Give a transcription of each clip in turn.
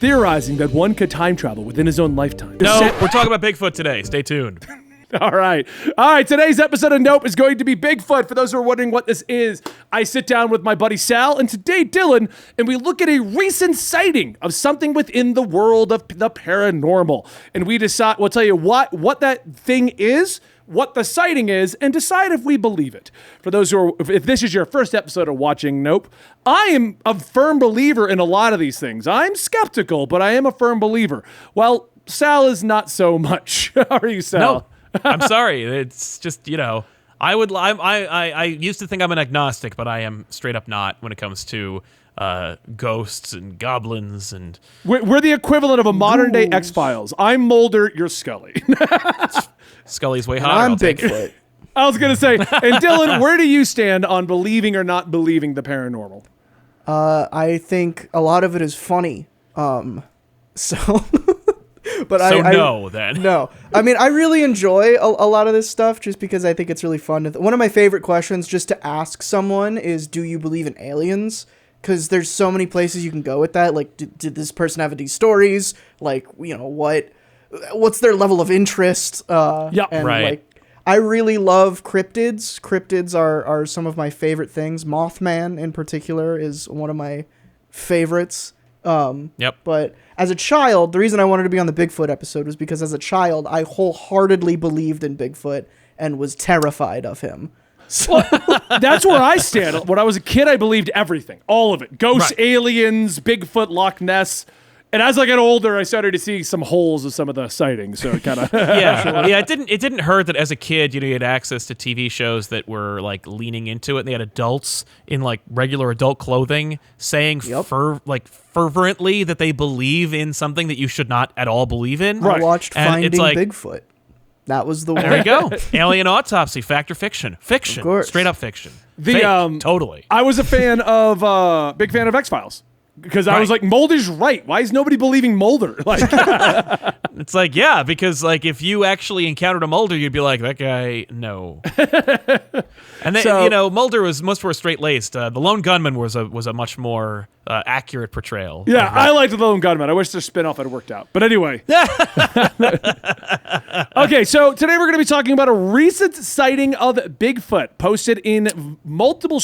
theorizing that one could time travel within his own lifetime. No, we're talking about Bigfoot today. Stay tuned. All right. Today's episode of Nope is going to be Bigfoot. For those who are wondering what this is, I sit down with my buddy Sal and today Dylan, and we look at a recent sighting of something within the world of the paranormal. And we'll tell you what that thing is, what the sighting is, and decide if we believe it. For those who are, if this is your first episode of watching Nope, I am a firm believer in a lot of these things. I'm skeptical, but I am a firm believer. Well, Sal is not so much. How are you, Sal? No. I'm sorry. It's just, I used to think I'm an agnostic, but I am straight up not when it comes to ghosts and goblins and. We're the equivalent of a modern day X-Files. I'm Mulder, you're Scully. Scully's way hotter. I'm Bigfoot. I was gonna say, and Dylan, where do you stand on believing or not believing the paranormal? I think a lot of it is funny. So. But then. No. I mean, I really enjoy a lot of this stuff just because I think it's really fun. One of my favorite questions just to ask someone is, do you believe in aliens? Because there's so many places you can go with that. Like, did this person have any stories? Like, what's their level of interest? Yeah, and right. Like, I really love cryptids. Cryptids are some of my favorite things. Mothman, in particular, is one of my favorites. Yep. But as a child, the reason I wanted to be on the Bigfoot episode was because as a child, I wholeheartedly believed in Bigfoot and was terrified of him. So that's where I stand. When I was a kid, I believed everything, all of it. Ghosts, Right. aliens, Bigfoot, Loch Ness. And as I got older, I started to see some holes of some of the sightings. So it kind of Yeah. It didn't hurt that as a kid, you had access to TV shows that were like leaning into it, and they had adults in like regular adult clothing saying fervently that they believe in something that you should not at all believe in. Right. I watched And Finding it's like, Bigfoot. That was the one. There you go. Alien autopsy, fact or fiction? Fiction. Of course. Straight up fiction. The, Fake, totally. I was a big fan of X-Files. Because I was like, Mulder's right. Why is nobody believing Mulder? Like, It's like, yeah, because like if you actually encountered a Mulder, you'd be like, that guy, no. And then Mulder was much more straight-laced. The Lone Gunman was a much more accurate portrayal. yeah, I liked the Lone Gunman. I wish their spinoff had worked out. But anyway. Okay, so today we're going to be talking about a recent sighting of Bigfoot posted in multiple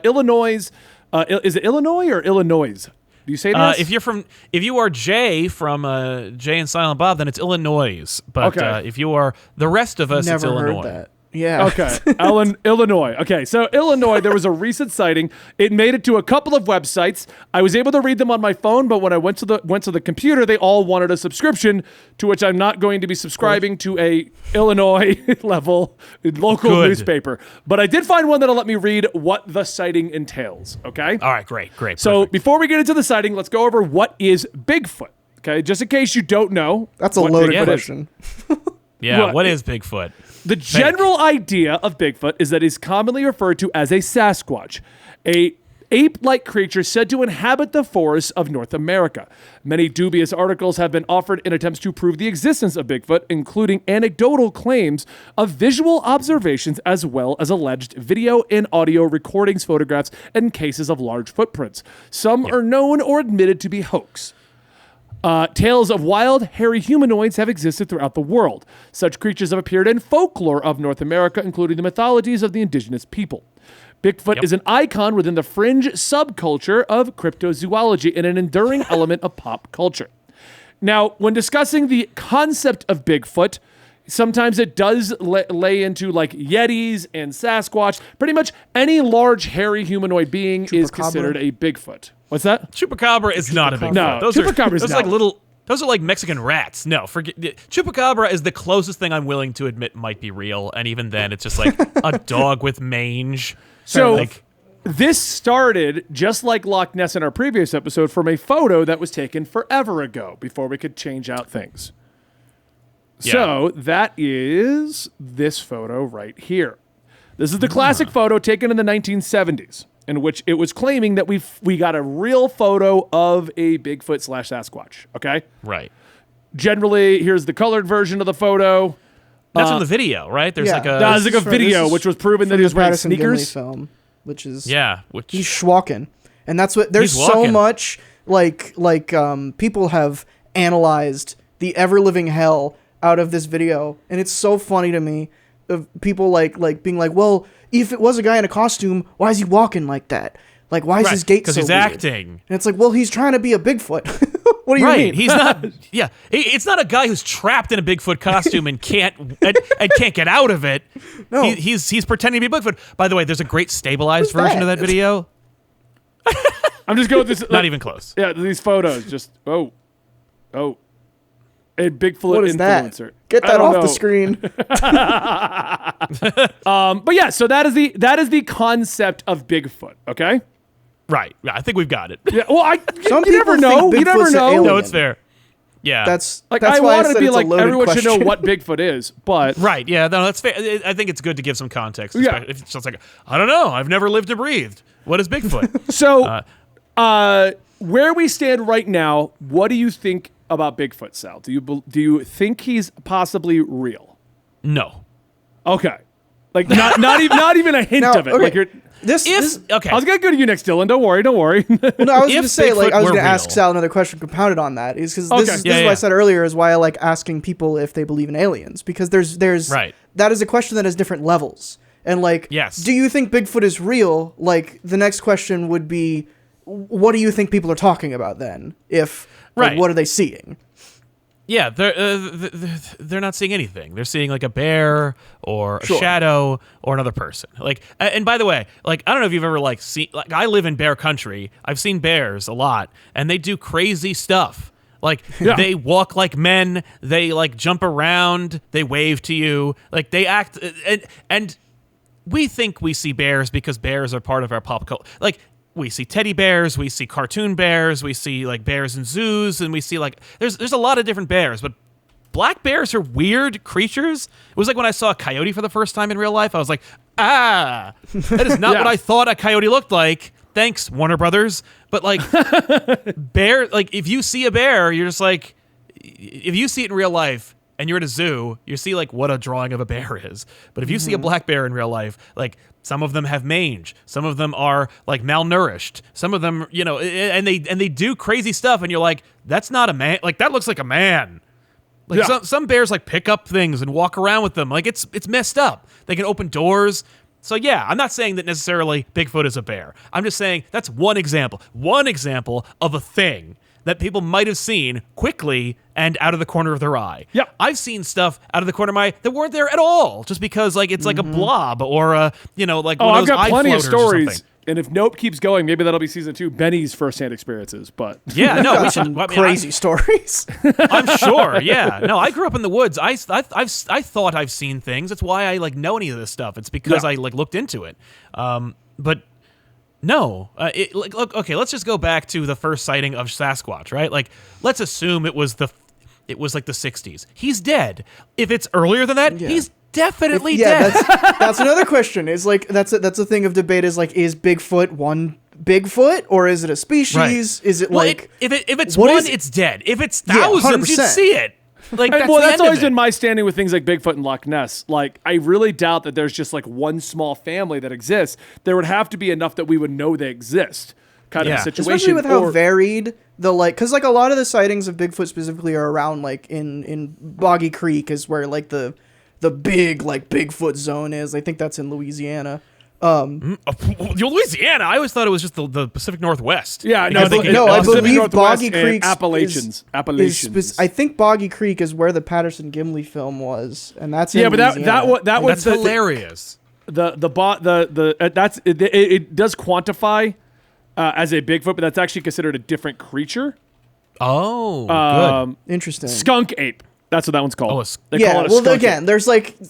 Illinois. Is it Illinois or Illinois? Do you say this? If you are Jay from Jay and Silent Bob, then it's Illinois. But Okay. if you are the rest of us, Never it's Illinois. heard that. Yeah. Okay, Illinois. Okay, so Illinois, there was a recent sighting. It made it to a couple of websites. I was able to read them on my phone, but when I went to the computer, they all wanted a subscription, to which I'm not going to be subscribing to a Illinois level local newspaper. But I did find one that'll let me read what the sighting entails. Okay. All right, great. So Perfect. before we get into the sighting, let's go over what is Bigfoot. Okay, just in case you don't know. That's a what loaded Bigfoot is. question. Yeah, what- what is Bigfoot? The general idea of Bigfoot is that he's commonly referred to as a Sasquatch, a ape-like creature said to inhabit the forests of North America. Many dubious articles have been offered in attempts to prove the existence of Bigfoot, including anecdotal claims of visual observations as well as alleged video and audio recordings, photographs, and cases of large footprints. Some are known or admitted to be hoax. Tales of wild, hairy humanoids have existed throughout the world. Such creatures have appeared in folklore of North America, including the mythologies of the indigenous people. Bigfoot is an icon within the fringe subculture of cryptozoology and an enduring element of pop culture. Now, when discussing the concept of Bigfoot, sometimes it does lay into like Yetis and Sasquatch. Pretty much any large, hairy humanoid being is considered a Bigfoot. What's that? Chupacabra is not a Bigfoot. No, Chupacabra's those are like little. Those are like Mexican rats. No, forget. Chupacabra is the closest thing I'm willing to admit might be real, and even then, it's just like a dog with mange. So this started, just like Loch Ness in our previous episode, from a photo that was taken forever ago before we could change out things. Yeah. So that is this photo right here. This is the classic photo taken in the 1970s, in which it was claiming that we got a real photo of a Bigfoot / Sasquatch. Okay? Right. Generally, here's the colored version of the photo. That's in the video, right? There's like a. There's like a video which was proven that he was wearing Patterson Gimli sneakers. film, which is Yeah, which he's schwalking, and that's what there's He's so walking. much people have analyzed the ever living hell out of this video, and it's so funny to me of people like being like, well, if it was a guy in a costume, why is he walking like that? Like, why is his gait so because he's weird? acting. And it's like, well, he's trying to be a Bigfoot. What do you mean? He's not. Yeah, it's not a guy who's trapped in a Bigfoot costume and can't get out of it. No. He's pretending to be Bigfoot. By the way, there's a great stabilized version of that video. I'm just going with this. Not even close. Yeah, these photos. Just a Bigfoot What is influencer. that? Get that off the screen. But yeah, so that is the concept of Bigfoot. Okay. Right. Yeah, I think we've got it. Yeah. Well, Some you never people know. think You never Bigfoot's an know. alien. No, it's fair. Yeah. That's Like, that's I why wanted said to be it's a like, loaded everyone should know question. what Bigfoot is, but right. Yeah. No, that's fair. I think it's good to give some context. Yeah. If it's just like, I don't know. I've never lived or breathed. What is Bigfoot? So, where we stand right now, what do you think about Bigfoot, Sal? Do you think he's possibly real? No. Okay, like not even a hint Now, of it. okay. Like you're. Okay. I was gonna go to you next, Dylan. Don't worry. No, I was If going to say, like, Bigfoot I was were going to ask real- Sal another question compounded on that. Is because Okay. this is Yeah, what yeah. I said earlier is why I like asking people if they believe in aliens, because there's Right. that is a question that has different levels. And like, Yes. do you think Bigfoot is real? Like, the next question would be, what do you think people are talking about then? If like, Right. what are they seeing? Yeah, they're not seeing anything. They're seeing like a bear or a Sure. shadow or another person. Like, and by the way, like, I don't know if you've ever like seen. Like, I live in bear country. I've seen bears a lot, and they do crazy stuff. Like, they walk like men. They like jump around. They wave to you. Like, they act. And we think we see bears because bears are part of our pop culture. Like, we see teddy bears, we see cartoon bears, we see like bears in zoos, and we see like there's a lot of different bears, but black bears are weird creatures. It was like when I saw a coyote for the first time in real life, I was like, that is not what I thought a coyote looked like. Thanks, Warner Brothers. But like bear, like if you see a bear, you're just like, if you see it in real life and you're at a zoo, you see like what a drawing of a bear is. But if you see a black bear in real life, like some of them have mange, some of them are like malnourished, some of them, you know, and they do crazy stuff, and you're like, that's not a man. Like, that looks like a man. Like, some bears like pick up things and walk around with them. Like, it's messed up. They can open doors. So yeah, I'm not saying that necessarily Bigfoot is a bear. I'm just saying that's one example of a thing that people might have seen quickly and out of the corner of their eye. Yep. I've seen stuff out of the corner of my eye that weren't there at all, just because like it's like a blob or a, you know, like one of I've those got eye plenty of floaters or stories. something. And if Nope keeps going, maybe that'll be season 2. Benny's firsthand experiences, but Yeah, no, we Got should. some I mean, crazy stories. I'm sure. Yeah. No, I grew up in the woods. I thought I've seen things. That's why I like know any of this stuff. It's because I like looked into it. But no, look. Okay, let's just go back to the first sighting of Sasquatch, right? Like, let's assume it was like the 60s. He's dead. If it's earlier than that, he's definitely dead. That's another question. Is like that's a thing of debate. Is like, is Bigfoot one Bigfoot or is it a species? Right. Is it Well, like if it's what one, is it? it's dead. If it's thousands, you'd 100%. see it. Like, that's well, the that's end of always it. been my standing with things like Bigfoot and Loch Ness. Like, I really doubt that there's just like one small family that exists. There would have to be enough that we would know they exist, kind of a situation. especially with how varied the like, because like a lot of the sightings of Bigfoot specifically are around like in Boggy Creek is where like the big like Bigfoot zone is. I think that's in Louisiana. Louisiana. I always thought it was just the Pacific Northwest. Yeah, no, Because they- I Pacific believe Northwest Boggy and Creek Appalachians. I think Boggy Creek is where the Patterson Gimli film was, and that's in Yeah, but Louisiana. that was That's hilarious. it does quantify as a Bigfoot, but that's actually considered a different creature. Oh, good. Interesting. Skunk ape. That's what that one's called. Oh, They Yeah, call it a well, skunk again, ape.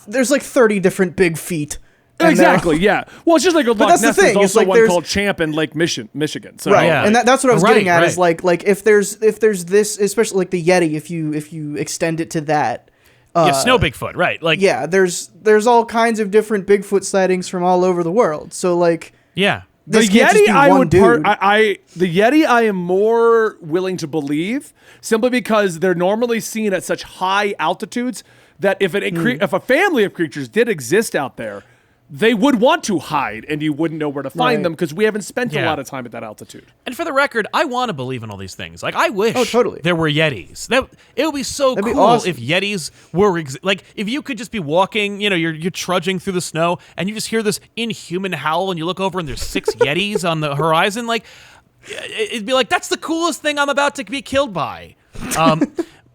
there's like 30 different big feet. And Exactly. Yeah. Well, it's just like a Loch that's the Ness. thing, There's it's also like one there's- called Champ in Lake Michigan. So Right, Yeah. and that's what I was Right, getting at is right. like if there's this, especially like the Yeti, if you extend it to that, Snow Bigfoot, right? Like, yeah, there's all kinds of different Bigfoot sightings from all over the world. So like, yeah. the this can't just Yeti, be I one would dude. the Yeti, I am more willing to believe simply because they're normally seen at such high altitudes that if a family of creatures did exist out there, they would want to hide and you wouldn't know where to find Right. them because we haven't spent a Yeah. lot of time at that altitude. And for the record, I want to believe in all these things. Like, I wish totally. there were Yetis. It would be so That'd be cool awesome. if Yetis were like if you could just be walking, you're trudging through the snow and you just hear this inhuman howl and you look over and there's 6 Yetis on the horizon. Like, it'd be like, that's the coolest thing I'm about to be killed by.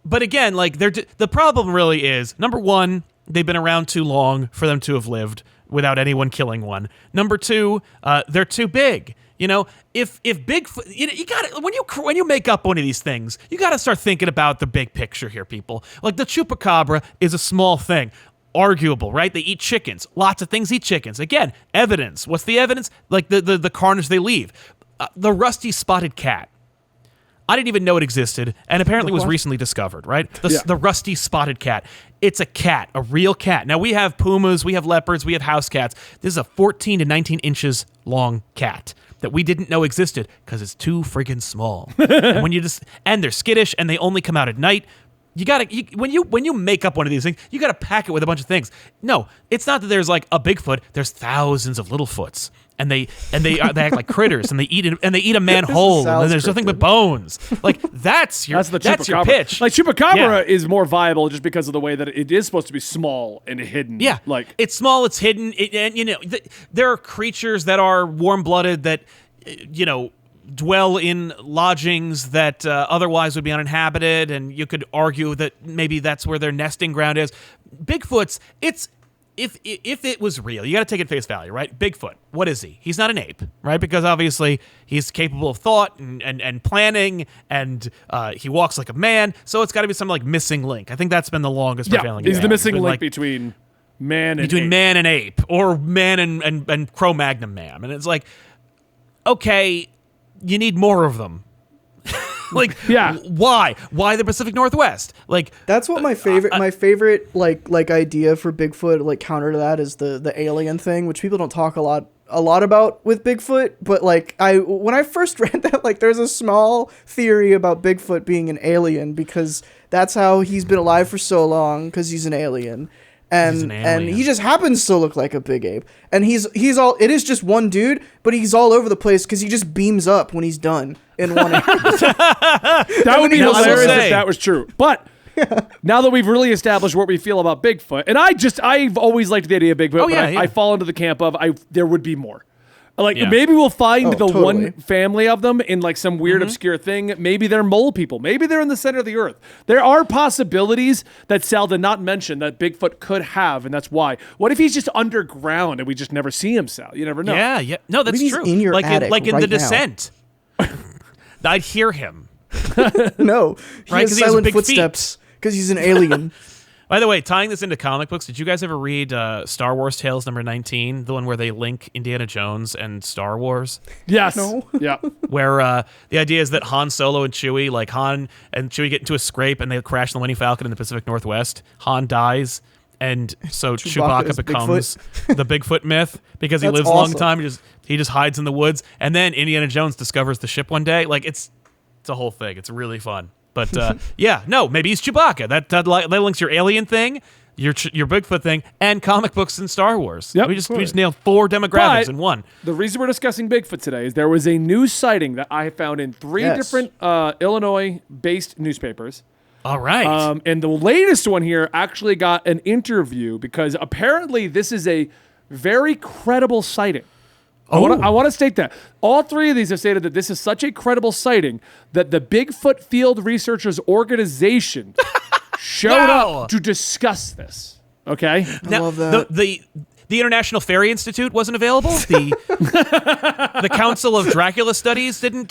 But again, like the problem really is, number one, they've been around too long for them to have lived without anyone killing one. Number two, they're too big. If Bigfoot, you got to when you make up one of these things, you got to start thinking about the big picture here, people. Like the chupacabra is a small thing. Arguable, right? They eat chickens. Lots of things eat chickens. Again, evidence. What's the evidence? Like the carnage they leave. The rusty spotted cat. I didn't even know it existed, and apparently was recently discovered, right? The rusty spotted cat. It's a cat, a real cat. Now, we have pumas, we have leopards, we have house cats. This is a 14 to 19 inches long cat that we didn't know existed because it's too friggin' small. And they're skittish, and they only come out at night. When you make up one of these things, you gotta pack it with a bunch of things. No, it's not that there's like a Bigfoot. There's thousands of little foots, and they act like critters, and they eat a man whole, and then there's nothing but bones. Like that's your pitch. Like chupacabra is more viable just because of the way that it is supposed to be small and hidden. Yeah, like it's small, it's hidden, and there are creatures that are warm-blooded that dwell in lodgings that otherwise would be uninhabited, and you could argue that maybe that's where their nesting ground is. Bigfoot's, if it was real, you got to take it at face value, right? Bigfoot, what is he? He's not an ape, right? Because obviously he's capable of thought and planning, and he walks like a man, so it's got to be some like missing link. I think that's been the longest prevailing. He's the missing link between man and ape, or man and Cro-Magnon man, and it's like, okay, you need more of them. Like, why the Pacific Northwest? Like, that's what my favorite like idea for Bigfoot, like counter to that, is the alien thing, which people don't talk a lot about with Bigfoot. But like when I first read that, like there's a small theory about Bigfoot being an alien because that's how he's been alive for so long, because he's an alien. And he just happens to look like a big ape. And it is just one dude, but he's all over the place because he just beams up when he's done in one area. That would be hilarious if that was true. But now that we've really established what we feel about Bigfoot, and I've always liked the idea of Bigfoot, I fall into the camp of there would be more. Like, maybe we'll find one family of them in like some weird obscure thing. Maybe they're mole people. Maybe they're in the center of the earth. There are possibilities that Sal did not mention that Bigfoot could have, and that's why. What if he's just underground and we just never see him, Sal? You never know. Yeah. No, that's true. In your attic in right The now? Descent. I'd hear him. No, he Right, 'cause has he has silent big footsteps because he's an alien. By the way, tying this into comic books, did you guys ever read Star Wars Tales number 19, the one where they link Indiana Jones and Star Wars? Yes. No. Yeah. Where the idea is that Han Solo and Chewie, like Han and Chewie get into a scrape and they crash the Millennium Falcon in the Pacific Northwest. Han dies, and so Chewbacca becomes the Bigfoot myth because he lives a long time. He just hides in the woods, and then Indiana Jones discovers the ship one day. Like it's a whole thing. It's really fun. But maybe he's Chewbacca. That links your alien thing, your Bigfoot thing, and comic books and Star Wars. Yep, we just nailed 4 demographics in one. The reason we're discussing Bigfoot today is there was a news sighting that I found in 3 different Illinois-based newspapers. All right. And the latest one here actually got an interview because apparently this is a very credible sighting. I want to state that. All 3 of these have stated that this is such a credible sighting that the Bigfoot Field Researchers Organization showed up to discuss this. Okay? I love that. The International Fairy Institute wasn't available. The Council of Dracula Studies didn't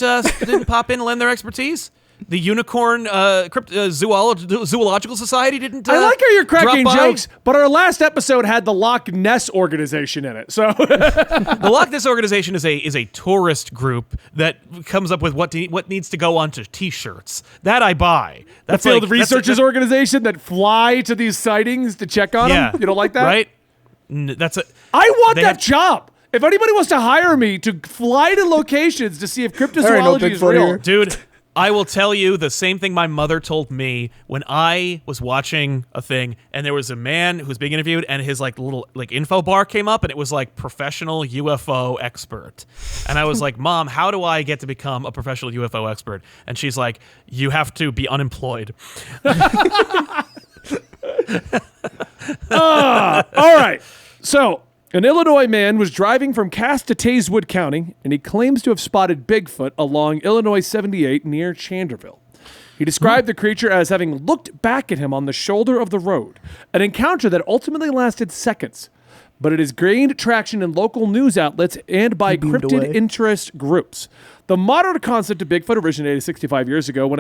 pop in and lend their expertise. The Unicorn Zoological Society didn't. I like how you're cracking jokes, but our last episode had the Loch Ness organization in it. So the Loch Ness organization is a tourist group that comes up with what needs to go onto T-shirts. That I buy. That's the field researchers organization that fly to these sightings to check on them. You don't like that, right? I want that job. If anybody wants to hire me to fly to locations to see if cryptozoology is real, dude. I will tell you the same thing my mother told me when I was watching a thing and there was a man who was being interviewed and his like little like info bar came up and it was like professional UFO expert. And I was like, Mom, how do I get to become a professional UFO expert? And she's like, you have to be unemployed. All right. So, an Illinois man was driving from Cass to Tayswood County, and he claims to have spotted Bigfoot along Illinois 78 near Chanderville. He described the creature as having looked back at him on the shoulder of the road, an encounter that ultimately lasted seconds. But it has gained traction in local news outlets and by cryptid interest groups. The modern concept of Bigfoot originated 65 years ago when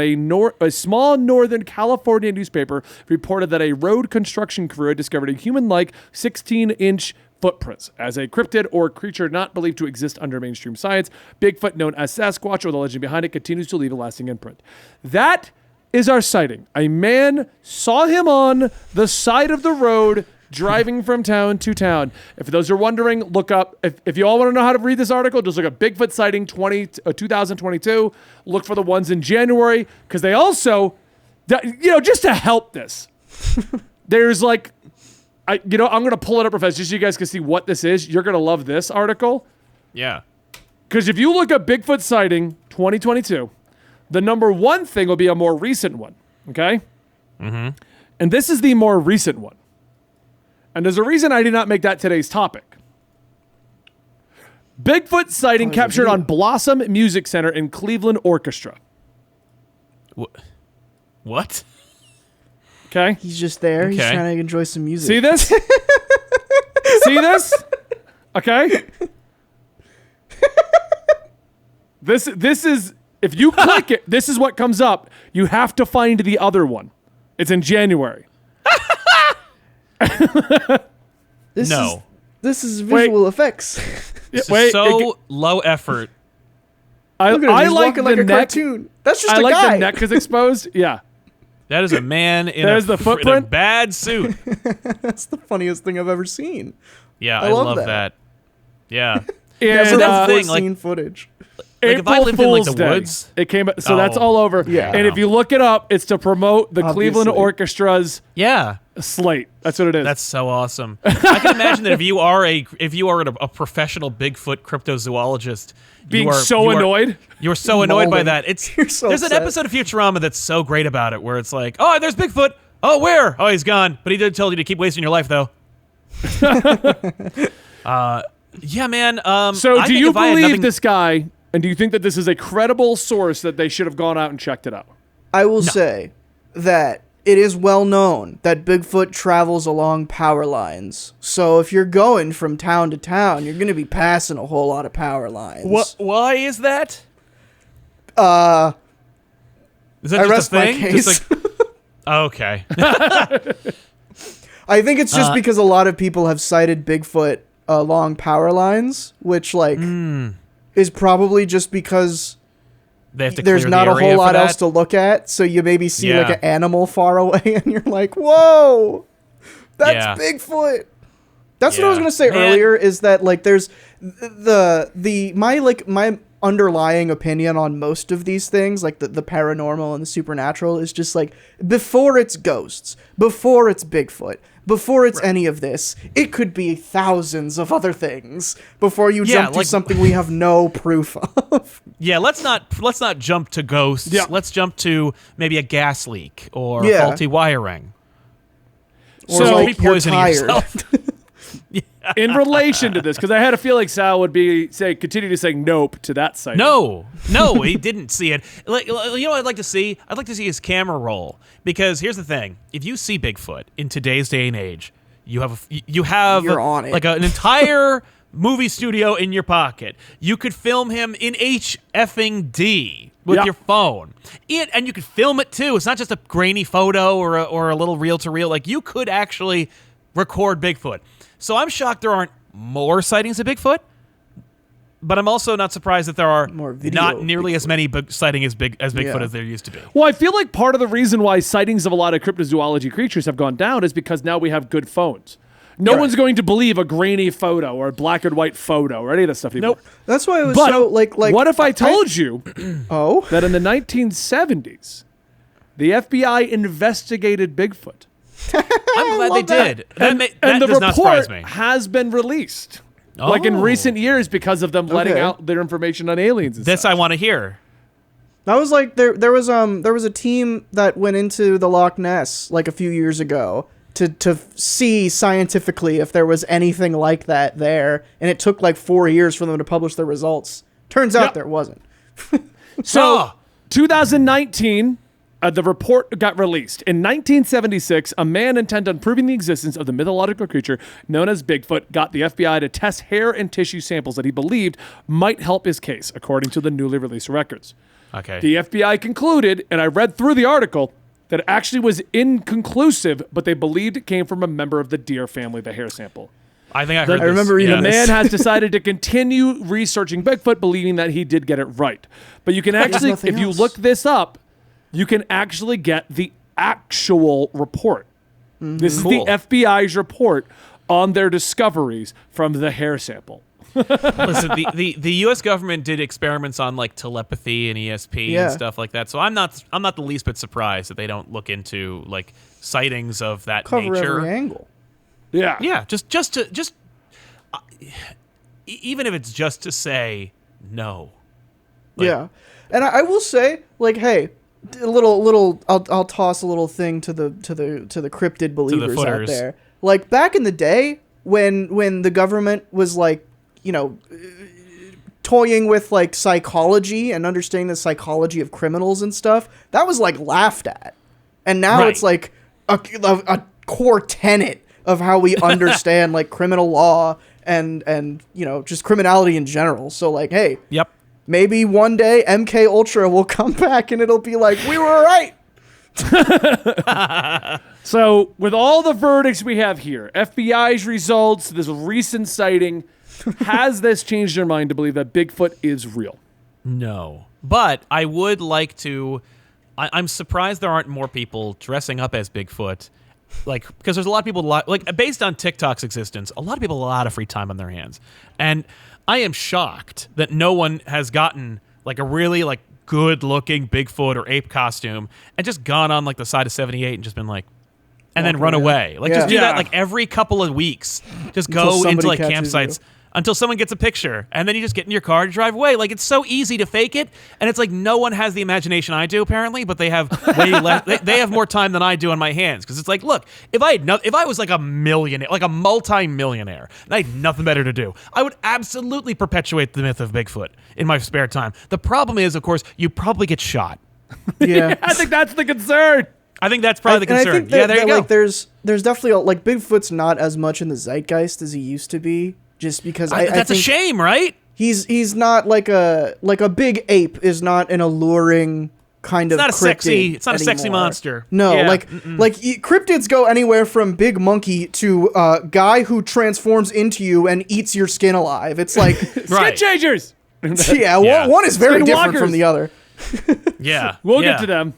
a small northern California newspaper reported that a road construction crew had discovered a human-like 16-inch footprints. As a cryptid or creature not believed to exist under mainstream science, Bigfoot, known as Sasquatch or the legend behind it, continues to leave a lasting imprint. That is our sighting. A man saw him on the side of the road driving from town to town. If those are wondering, look up. If you all want to know how to read this article, just look up Bigfoot sighting 2022. Look for the ones in January because they also, just to help this, there's like, I'm going to pull it up, Professor, just so you guys can see what this is. You're going to love this article. Yeah. Because if you look up Bigfoot sighting 2022, the number one thing will be a more recent one. Okay? Mm-hmm. And this is the more recent one. And there's a reason I did not make that today's topic. Bigfoot sighting captured on Blossom Music Center in Cleveland Orchestra. What? Okay. He's just there. Okay. He's trying to enjoy some music. See this? See this? Okay. This is, if you click it, this is what comes up. You have to find the other one. It's in January. This No. is visual effects. This is so low effort. I Look at him. He's like walking the like a neck. cartoon. That's just I a like guy. the neck is exposed. Yeah. That is a man in There's the in a footprint. bad suit. That's the funniest thing I've ever seen. Yeah, I I love love that. that. Yeah. And, so that's the thing, Scene footage. Like if I April lived in like Fool's the Day. woods, It came, so that's Oh. all over. Yeah. And if you look it up, it's to promote the Cleveland Obviously. Orchestra's yeah, slate. That's what it is. that's so awesome. I can imagine that if you are a professional Bigfoot cryptozoologist, being you are so annoyed. You're so annoyed by Mauling. that. It's You're so there's an upset. episode of Futurama that's so great about it, where it's like, oh, there's Bigfoot. Oh, where? Oh, he's gone. But he did tell you to keep wasting your life, though. Yeah, man. So I do think you if I had believe nothing- this guy, and do you think that this is a credible source that they should have gone out and checked it out? I will say that it is well known that Bigfoot travels along power lines. So if you're going from town to town, you're going to be passing a whole lot of power lines. What? Why is that? Uh, Is that I just rest a my thing? case. Just like, okay. I think it's just because a lot of people have cited Bigfoot along power lines, which is probably just because They have to there's clear not the a area whole for lot that? else to look at. So you maybe see Yeah. like an animal far away, and you're like, "Whoa, that's Yeah. Bigfoot." That's what I was Yeah. gonna say Man. earlier. Is that like there's my underlying opinion on most of these things, like the paranormal and the supernatural, is just like before it's ghosts, before it's Bigfoot, before it's any of this, it could be thousands of other things before you Yeah, jump to like- something we have no proof of. Yeah, let's not jump to ghosts. Yeah. Let's jump to maybe a gas leak or Yeah. faulty wiring. Or So- like you're poisoning tired. yourself. In relation to this, because I had a feeling Sal would continue to say nope to that site. No, he didn't see it. Like, you know what I'd like to see? I'd like to see his camera roll. Because here's the thing: if you see Bigfoot in today's day and age, you have You're on it. like an entire movie studio in your pocket. You could film him in HFD with Yeah. your phone, and you could film it too. It's not just a grainy photo or a little reel to reel. Like you could actually record Bigfoot. So I'm shocked there aren't more sightings of Bigfoot. But I'm also not surprised that there are More video not nearly as Bigfoot. many sightings as Bigfoot Yeah. as there used to be. Well, I feel like part of the reason why sightings of a lot of cryptozoology creatures have gone down is because now we have good phones. No one's going to believe a grainy photo or a black and white photo or any of that stuff anymore. Nope. That's why it was But so like. what if I told you Oh, that in the 1970s, the FBI investigated Bigfoot? I'm glad they did. And That the does not surprise report me. has been released. Like in Oh. recent years because of them letting Okay. out their information on aliens and This stuff. I want to hear. that was like there was a team that went into the Loch Ness like a few years ago to see scientifically if there was anything like that there, and it took like 4 years for them to publish their results. Turns out Yep. there wasn't. So, Oh. 2019, the report got released. In 1976, a man intent on proving the existence of the mythological creature known as Bigfoot got the FBI to test hair and tissue samples that he believed might help his case, according to the newly released records. Okay. The FBI concluded, and I read through the article, that it actually was inconclusive, but they believed it came from a member of the deer family, the hair sample. I think I heard I remember this. reading The this. man has decided to continue researching Bigfoot, believing that he did get it right. But you can actually, nothing if you else. look this up, you can actually get the actual report. This is Cool. the FBI's report on their discoveries from the hair sample. Listen, the U.S. government did experiments on like telepathy and ESP Yeah. and stuff like that. So I'm not the least bit surprised that they don't look into like sightings of that Cover nature. every angle. Yeah. Yeah, even if it's just to say no. Like, Yeah, and I will say, like, hey, a little. I'll toss a little thing to the cryptid believers out footers. there. Like back in the day, when the government was like, you know, toying with like psychology and understanding the psychology of criminals and stuff, that was like laughed at, and now Right. it's like a core tenet of how we understand like criminal law and you know just criminality in general. So like, hey. Yep. Maybe one day MK Ultra will come back and it'll be like, we were right. So, with all the verdicts we have here, FBI's results, this recent sighting, has this changed your mind to believe that Bigfoot is real? No. But I would like to. I'm surprised there aren't more people dressing up as Bigfoot. Like, because there's a lot of people, like, based on TikTok's existence, a lot of people have a lot of free time on their hands. And I am shocked that no one has gotten, like, a really, like, good-looking Bigfoot or ape costume and just gone on, like, the side of 78 and just been like, and then run away. Like, just do Yeah. that, like, every couple of weeks. Just Until go into, somebody like, catches campsites. you. Until someone gets a picture, and then you just get in your car to drive away. Like, it's so easy to fake it, and it's like no one has the imagination I do, apparently, but they have way less. They have more time than I do on my hands, because it's like, look, if I was like a millionaire, like a multi-millionaire, and I had nothing better to do, I would absolutely perpetuate the myth of Bigfoot in my spare time. The problem is, of course, you probably get shot. Yeah. I think that's the concern. I think that's probably the And I concern. think Yeah, there you go. Like, there's definitely like Bigfoot's not as much in the zeitgeist as he used to be, just because I That's a think shame, right? he's not like a big ape is not an alluring kind of Not a sexy. cryptid It's not a sexy anymore. monster. No, Yeah. cryptids go anywhere from big monkey to guy who transforms into you and eats your skin alive. It's like, Right. Skin changers. yeah, Yeah. one is very different Skinwalkers. from the other. Yeah, We'll yeah. get to them.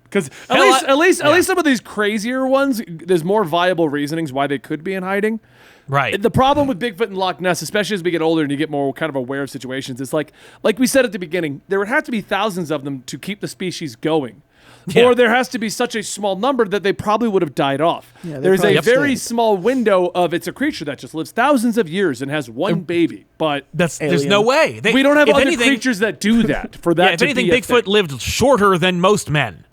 Because at Hell, least yeah. some of these crazier ones, there's more viable reasonings why they could be in hiding. Right. The problem with Bigfoot and Loch Ness, especially as we get older and you get more kind of aware of situations, is like we said at the beginning, there would have to be thousands of them to keep the species going. Yeah. Or there has to be such a small number that they probably would have died off. Yeah, There's a probably very extinct. small window of it's a creature that just lives thousands of years and has one baby. But There's Alien. no way. we don't have if other anything, creatures that do that for that Yeah, if to anything, be a Bigfoot thing. lived shorter than most men.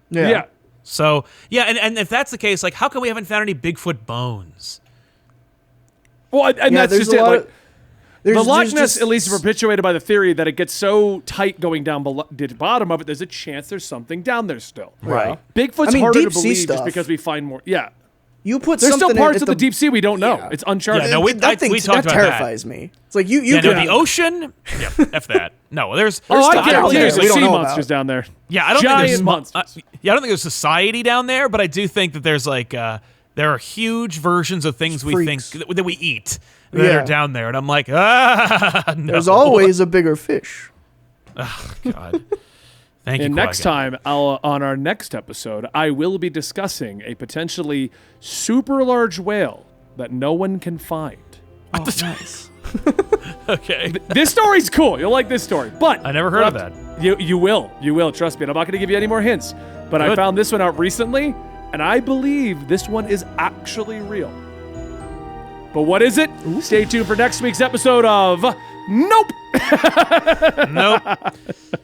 Yeah. So, yeah, and if that's the case, like, how come we haven't found any Bigfoot bones? Well, and Yeah, that's there's just a it. lot Like, of- there's the Loch just- Ness, at least, is perpetuated by the theory that it gets so tight going down below the bottom of it, there's a chance there's something down there still. Right. Bigfoot's I mean, harder to deep sea believe just stuff. because we find more. Yeah. You put There's still something parts at of the deep sea we don't know. Yeah. It's uncharted. Yeah, no, we that thing talked about that. terrifies me. It's like you Yeah, no, can the ocean? Yeah, F that. No, there's Oh, I stuff guarantee out there there's we don't sea know monsters about. down there. Yeah, I don't Giant think there's monsters. yeah, I don't think there's society down there, but I do think that there's like there are huge versions of things we Freaks. think that we eat that Yeah. are down there, and I'm like, no. There's always a bigger fish. God. Thank you. And next Qui-Gon. time, on our next episode, I will be discussing a potentially super large whale that no one can find. Oh, nice. Okay. This story's cool. You'll like this story. But I never heard of that. You will. You will. Trust me. And I'm not going to give you any more hints. But I Good. found this one out recently, and I believe this one is actually real. But what is it? Stay tuned for next week's episode of Nope. Nope.